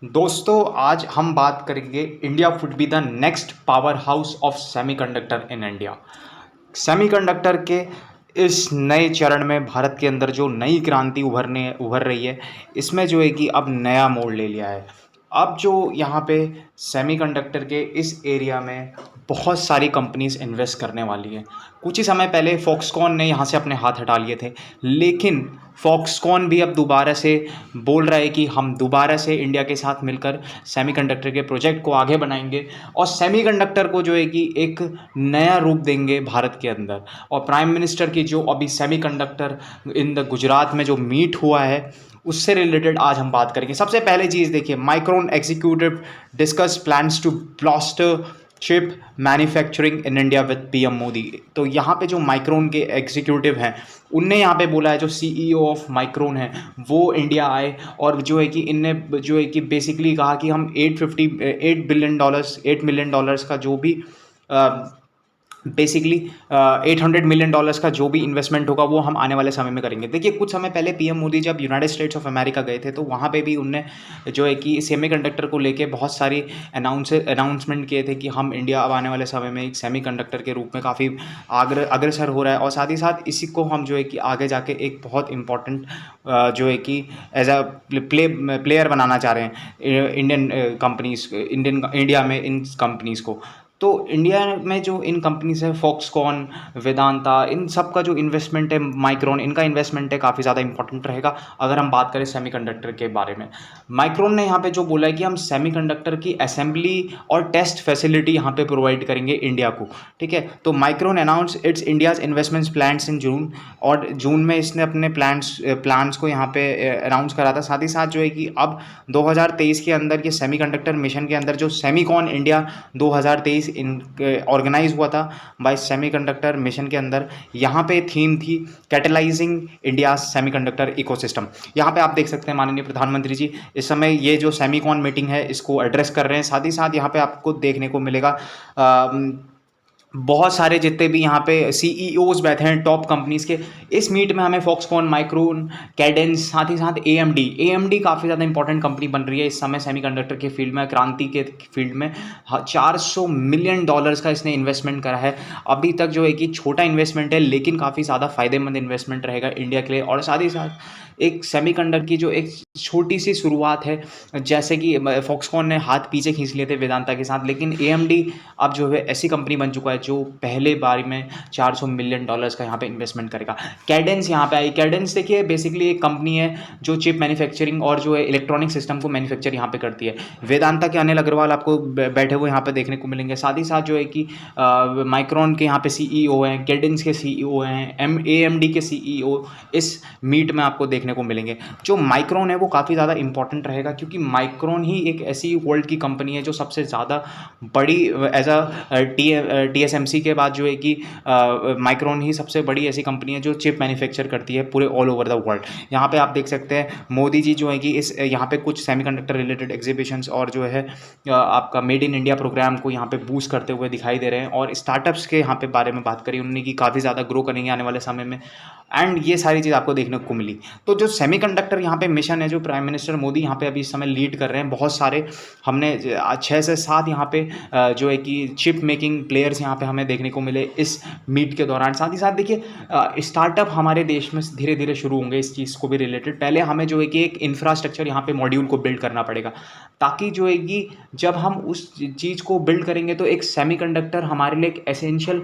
दोस्तों आज हम बात करेंगे India would be the next power house of semiconductor in India. Semiconductor के इस नए चरण में भारत के अंदर जो नई क्रांति उभर रही है, इसमें जो है कि अब नया मोड़ ले लिया है। अब जो यहाँ पे सेमीकंडक्टर के इस एरिया में बहुत सारी कंपनीज इन्वेस्ट करने वाली हैं। कुछ ही समय पहले फॉक्सकॉन ने यहाँ से अपने हाथ हटा लिए थे, लेकिन फॉक्सकॉन भी अब दोबारा से बोल रहा है कि हम दोबारा से इंडिया के साथ मिलकर सेमीकंडक्टर के प्रोजेक्ट को आगे बनाएंगे और सेमीकंडक्टर को जो है कि एक नया रूप देंगे भारत के अंदर। और प्राइम मिनिस्टर की जो अभी सेमीकंडक्टर इन द गुजरात में जो मीट हुआ है, उससे रिलेटेड आज हम बात करेंगे। सबसे पहले चीज़ देखिए, Micron executive discuss plans to bolster chip manufacturing in India with PM Modi. तो यहाँ पे जो माइक्रोन के एग्जीक्यूटिव हैं, उनने यहाँ पे बोला है, जो सीईओ ऑफ माइक्रोन है वो इंडिया आए और जो है कि इनने जो है कि बेसिकली कहा कि हम 8 मिलियन डॉलर्स का जो भी बेसिकली $800 मिलियन का जो भी इन्वेस्टमेंट होगा वो हम आने वाले समय में करेंगे। देखिए, कुछ समय पहले पीएम मोदी जब यूनाइटेड स्टेट्स ऑफ अमेरिका गए थे, तो वहाँ पे भी उनने जो है कि सेमीकंडक्टर को लेके बहुत सारी अनाउंसमेंट किए थे कि हम इंडिया अब आने वाले समय में एक सेमीकंडक्टर के रूप में काफ़ी अग्रसर हो रहा है। और साथ ही साथ इसी को हम जो है कि आगे जाके एक बहुत इंपॉर्टेंट जो है कि एज अ प्लेयर बनाना चाह रहे हैं इंडियन कंपनीज, इंडिया में इन कंपनीज़ को। तो इंडिया में जो इन कंपनीज है, फॉक्सकॉन, वेदांता, इन सब का जो इन्वेस्टमेंट है, माइक्रोन, इनका इन्वेस्टमेंट है काफ़ी ज़्यादा इंपॉर्टेंट रहेगा अगर हम बात करें सेमीकंडक्टर के बारे में। माइक्रोन ने यहाँ पे जो बोला है कि हम सेमीकंडक्टर की असेंबली और टेस्ट फैसिलिटी यहाँ पे प्रोवाइड करेंगे इंडिया को। ठीक है, तो Micron announce its India's investments plans in June, और जून में इसने अपने प्लान्स को यहाँ पे अनाउंस करा था। साथ ही साथ जो है कि अब 2023 के अंदर ये सेमीकंडक्टर मिशन के अंदर जो सेमीकॉन इंडिया 2023 ऑर्गेनाइज हुआ था बाय सेमीकंडक्टर मिशन के अंदर, यहाँ पे थीम थी कैटलाइजिंग इंडिया सेमीकंडक्टर इकोसिस्टम। यहाँ पे आप देख सकते हैं माननीय प्रधानमंत्री जी इस समय ये जो सेमीकॉन मीटिंग है इसको एड्रेस कर रहे हैं। साथ ही साथ यहाँ पे आपको देखने को मिलेगा बहुत सारे जितने भी यहाँ पे सीईओज बैठे हैं टॉप कंपनीज़ के। इस मीट में हमें फॉक्सकॉन, माइक्रोन, कैडेंस, साथ ही साथ एएमडी काफ़ी ज़्यादा इंपॉर्टेंट कंपनी बन रही है इस समय सेमीकंडक्टर के फील्ड में, क्रांति के फील्ड में। $400 मिलियन का इसने इन्वेस्टमेंट करा है। अभी तक जो है कि छोटा इन्वेस्टमेंट है, लेकिन काफ़ी ज़्यादा फायदेमंद इन्वेस्टमेंट रहेगा इंडिया के लिए। और साथ ही साथ एक सेमीकंडक्टर की जो एक छोटी सी शुरुआत है, जैसे कि फॉक्सकॉन ने हाथ पीछे खींच लिए थे वेदांता के साथ, लेकिन एएमडी अब जो है ऐसी कंपनी बन चुका है जो पहले बारी में $400 मिलियन का यहाँ पे इन्वेस्टमेंट करेगा। कैडेंस यहाँ पे आई। कैडेंस देखिए बेसिकली एक कंपनी है जो चिप मैन्युफैक्चरिंग और जो है इलेक्ट्रॉनिक सिस्टम को मैन्युफैक्चर यहाँ पे करती है। वेदांता के अनिल अग्रवाल आपको बैठे हुए यहाँ पे देखने को मिलेंगे। साथ ही साथ जो है कि माइक्रोन के यहाँ पे सीईओ हैं, कैडेंस के सीईओ हैं, एएमडी के सीईओ इस मीट में आपको देखने को मिलेंगे। जो माइक्रोन है वो काफ़ी ज़्यादा इंपॉर्टेंट रहेगा, क्योंकि माइक्रोन ही एक ऐसी वर्ल्ड की कंपनी है जो सबसे ज़्यादा बड़ी एज अ टीएसएमसी के बाद जो है कि माइक्रोन ही सबसे बड़ी ऐसी कंपनी है जो चिप मैन्युफैक्चर करती है पूरे ऑल ओवर द वर्ल्ड। यहाँ पे आप देख सकते हैं मोदी जी जो है कि इस यहाँ पे कुछ सेमीकंडक्टर रिलेटेड एग्जीबिशंस और जो है आपका मेड इन इंडिया प्रोग्राम को यहाँ पे बूस्ट करते हुए दिखाई दे रहे हैं। और स्टार्टअप्स के यहाँ पे बारे में बात करी उन्होंने कि काफ़ी ज़्यादा ग्रो करेंगे आने वाले समय में, एंड ये सारी चीज़ आपको देखने को मिली। तो जो सेमीकंडक्टर यहाँ पे मिशन है जो प्राइम मिनिस्टर मोदी यहाँ पे अभी इस समय लीड कर रहे हैं, बहुत सारे हमने 6 से 7 यहाँ पे जो है कि चिप मेकिंग प्लेयर्स यहाँ पे हमें देखने को मिले इस मीट के दौरान। साथ ही साथ देखिए स्टार्टअप हमारे देश में धीरे धीरे शुरू होंगे इस चीज़ को भी रिलेटेड। पहले हमें जो है कि एक इंफ्रास्ट्रक्चर यहाँ पे मॉड्यूल को बिल्ड करना पड़ेगा, ताकि जो है कि जब हम उस चीज़ को बिल्ड करेंगे तो एक सेमीकंडक्टर हमारे लिए एक एसेंशियल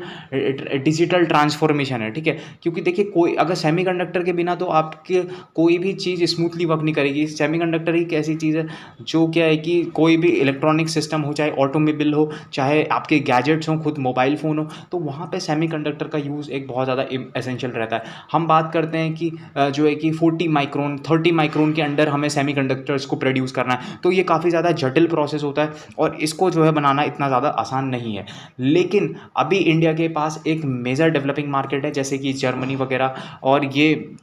डिजिटल ट्रांसफॉर्मेशन है। ठीक है, क्योंकि देखिए कोई अगर सेमीकंडक्टर के बिना तो आपके कोई भी चीज़ स्मूथली वर्क नहीं करेगी। सेमीकंडक्टर ही एक ऐसी चीज़ है जो क्या है कि कोई भी इलेक्ट्रॉनिक सिस्टम हो, चाहे ऑटोमोबाइल हो, चाहे आपके गैजेट्स हों, खुद मोबाइल फ़ोन हो, तो वहाँ पे सेमीकंडक्टर का यूज़ एक बहुत ज़्यादा एसेंशियल रहता है। हम बात करते हैं कि जो है कि 40 माइक्रोन 30 माइक्रोन के अंडर हमें सेमीकंडक्टर्स को प्रोड्यूस करना है, तो ये काफ़ी ज़्यादा जटिल प्रोसेस होता है और इसको जो है बनाना इतना ज़्यादा आसान नहीं है। लेकिन अभी इंडिया के पास एक मेजर डेवलपिंग मार्केट है जैसे कि जर्मनी वगैरह, और ये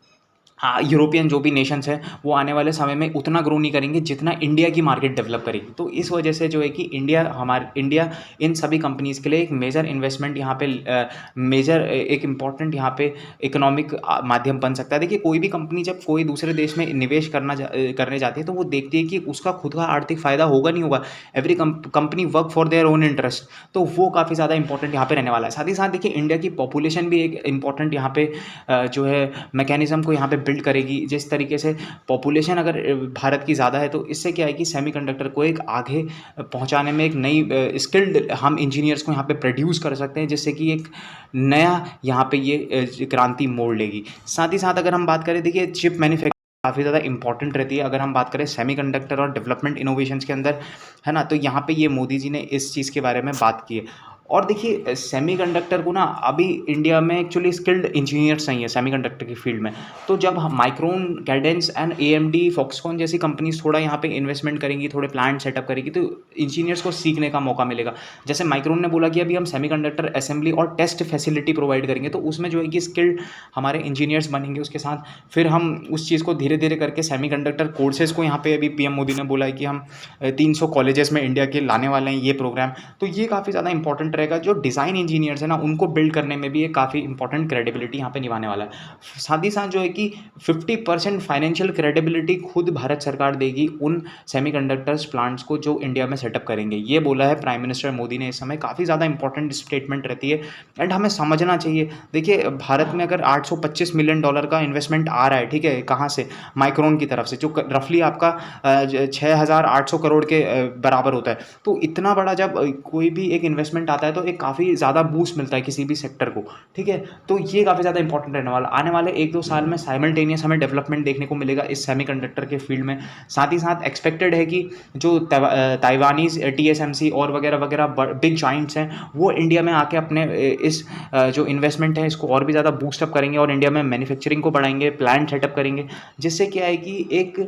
हाँ, यूरोपियन जो भी नेशंस हैं, वो आने वाले समय में उतना ग्रो नहीं करेंगे जितना इंडिया की मार्केट डेवलप करेगी। तो इस वजह से जो है कि इंडिया इन सभी कंपनीज़ के लिए एक मेजर इन्वेस्टमेंट यहाँ पे एक इम्पोर्टेंट यहाँ पे इकोनॉमिक माध्यम बन सकता है। देखिए, कोई भी कंपनी जब कोई दूसरे देश में निवेश करने जाती है, तो वो देखती है कि उसका खुद का आर्थिक फ़ायदा होगा, नहीं होगा। Every company work for their own interest, तो वो काफ़ी ज़्यादा इंपॉर्टेंट यहाँ पे रहने वाला है। साथ ही साथ देखिए, इंडिया की पॉपुलेशन भी एक इंपॉर्टेंट यहाँ पे जो है मैकेनिज़्म को यहाँ पे बिल्ड करेगी। जिस तरीके से पॉपुलेशन अगर भारत की ज़्यादा है, तो इससे क्या है कि सेमीकंडक्टर को एक आगे पहुँचाने में एक नई स्किल्ड हम इंजीनियर्स को यहाँ पे प्रोड्यूस कर सकते हैं, जिससे कि एक नया यहाँ पे ये क्रांति मोड़ लेगी। साथ ही साथ अगर हम बात करें, देखिए चिप मैन्युफैक्चरिंग काफ़ी ज़्यादा इंपॉर्टेंट रहती है। अगर हम बात करें सेमीकंडक्टर और डेवलपमेंट इनोवेशंस के अंदर, है ना, तो यहाँ पे ये मोदी जी ने इस चीज़ के बारे में बात की है। और देखिए, सेमीकंडक्टर को ना अभी इंडिया में एक्चुअली स्किल्ड इंजीनियर्स चाहिए सेमीकंडक्टर की फील्ड में। तो जब हम micron, Cadence and AMD, Foxconn जैसी कंपनीज थोड़ा यहाँ पे इन्वेस्टमेंट करेंगी, थोड़े प्लांट सेटअप करेगी, तो इंजीनियर्स को सीखने का मौका मिलेगा। जैसे माइक्रोन ने बोला कि अभी हम सेमीकंडक्टर असेंबली और टेस्ट फैसिलिटी प्रोवाइड करेंगे, तो उसमें जो है कि स्किल्ड हमारे इंजीनियर्स बनेंगे। उसके साथ फिर हम उस चीज़ को धीरे धीरे करके सेमीकंडक्टर कोर्सेज को यहाँ पे अभी पीएम मोदी ने बोला है कि हम 300 कॉलेजेस में इंडिया के लाने वाले हैं ये प्रोग्राम। तो ये काफ़ी ज़्यादा इंपॉर्टेंट रहेगा। जो डिज़ाइन इंजीनियर्स हैं ना, उनको बिल्ड करने में भी ये काफ़ी इंपॉर्टेंट क्रेडिबिलिटी यहाँ पे निभाने वाला है। साथ ही साथ जो है कि 50% फाइनेंशियल क्रेडिबिलिटी खुद भारत सरकार देगी उन सेमीकंडक्टर्स प्लांट्स को जो इंडिया में सेटअप करेंगे। ये बोला है प्राइम मिनिस्टर मोदी ने इस समय। काफ़ी ज़्यादा इंपॉर्टेंट स्टेटमेंट रहती है एंड हमें समझना चाहिए। देखिए, भारत में अगर $825 मिलियन का इन्वेस्टमेंट आ रहा है, ठीक है, कहाँ से? माइक्रोन की तरफ से, जो रफली आपका 6,800 करोड़ के बराबर होता है। तो इतना बड़ा जब कोई भी एक इन्वेस्टमेंट आता है, तो एक काफ़ी ज़्यादा बूस्ट मिलता है किसी भी सेक्टर को, ठीक है। तो ये काफ़ी ज़्यादा इंपॉर्टेंट रहने वाला। आने वाले 1-2 साल में साइमल्टेनियस हमें डेवलपमेंट देखने को मिलेगा इस सेमीकंडक्टर के फील्ड में। साथ ही साथ एक्सपेक्टेड है कि जो ताइवानीज़ टीएसएमसी और वगैरह वगैरह बिग जाइंट्स हैं, वो इंडिया में आके अपने इस जो इन्वेस्टमेंट है इसको और भी ज़्यादा बूस्टअप करेंगे और इंडिया में मैन्युफैक्चरिंग को बढ़ाएंगे, प्लांट सेटअप करेंगे, जिससे क्या है कि एक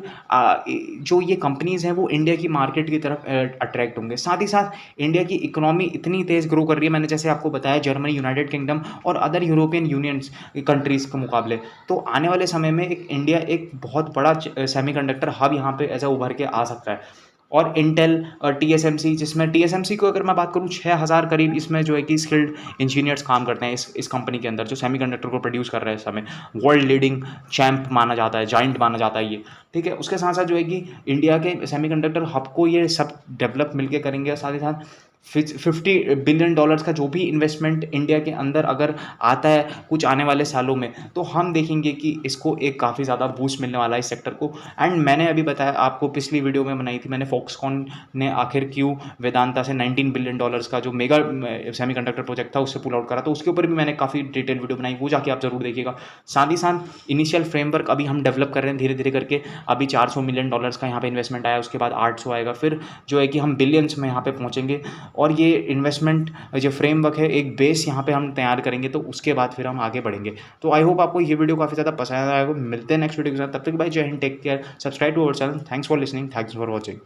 जो ये कंपनीज़ हैं वो इंडिया की मार्केट की तरफ अट्रैक्ट होंगे। साथ ही साथ इंडिया की इकोनॉमी इतनी तेज़ ग्रो कर रही है, मैंने जैसे आपको बताया, जर्मनी, यूनाइटेड किंगडम और अदर यूरोपियन यूनियंस कंट्रीज़ के मुकाबले। तो आने वाले समय में इंडिया एक बहुत बड़ा सेमीकंडक्टर हब यहाँ पे ऐसा उभर के आ सकता है। और इंटेल और टीएसएमसी, जिसमें टीएसएमसी को अगर मैं बात करूँ, 6,000 करीब इसमें जो है कि स्किल्ड इंजीनियर्स काम करते हैं इस कंपनी के अंदर, जो सेमीकंडक्टर को प्रोड्यूस कर रहे हैं इस समय। वर्ल्ड लीडिंग चैम्प माना जाता है, जाइंट माना जाता है ये, ठीक है। उसके साथ साथ जो है कि इंडिया के सेमीकंडक्टर हब को ये सब डेवलप मिलके करेंगे। और साथ ही साथ $50 बिलियन का जो भी इन्वेस्टमेंट इंडिया के अंदर अगर आता है कुछ आने वाले सालों में, तो हम देखेंगे कि इसको एक काफ़ी ज़्यादा बूस्ट मिलने वाला है इस सेक्टर को। एंड मैंने अभी बताया आपको, पिछली वीडियो में बनाई थी मैंने, फॉक्सकॉन ने आखिर क्यों वेदांता से $19 बिलियन का जो मेगा सेमीकंडक्टर प्रोजेक्ट था उससे पुल आउट करा, तो उसके ऊपर भी मैंने काफ़ी डिटेल वीडियो बनाई, वो जाके आप ज़रूर देखिएगा। साथ ही साथ इनिशियल फ्रेमवर्क अभी हम डेवलप कर रहे हैं धीरे धीरे करके। अभी $400 मिलियन का यहाँ पे इन्वेस्टमेंट आया, उसके बाद 800 आएगा, फिर जो है कि हम बिलियंस में यहाँ पे पहुँचेंगे। और ये इन्वेस्टमेंट जो फ्रेमवर्क है, एक बेस यहाँ पे हम तैयार करेंगे, तो उसके बाद फिर हम आगे बढ़ेंगे। तो आई होप आपको ये वीडियो काफ़ी ज़्यादा पसंद आएगा। मिलते हैं नेक्स्ट वीडियो के साथ, तब तक bye, Jai Hind, take care, subscribe to our channel. Thanks for listening, thanks for watching.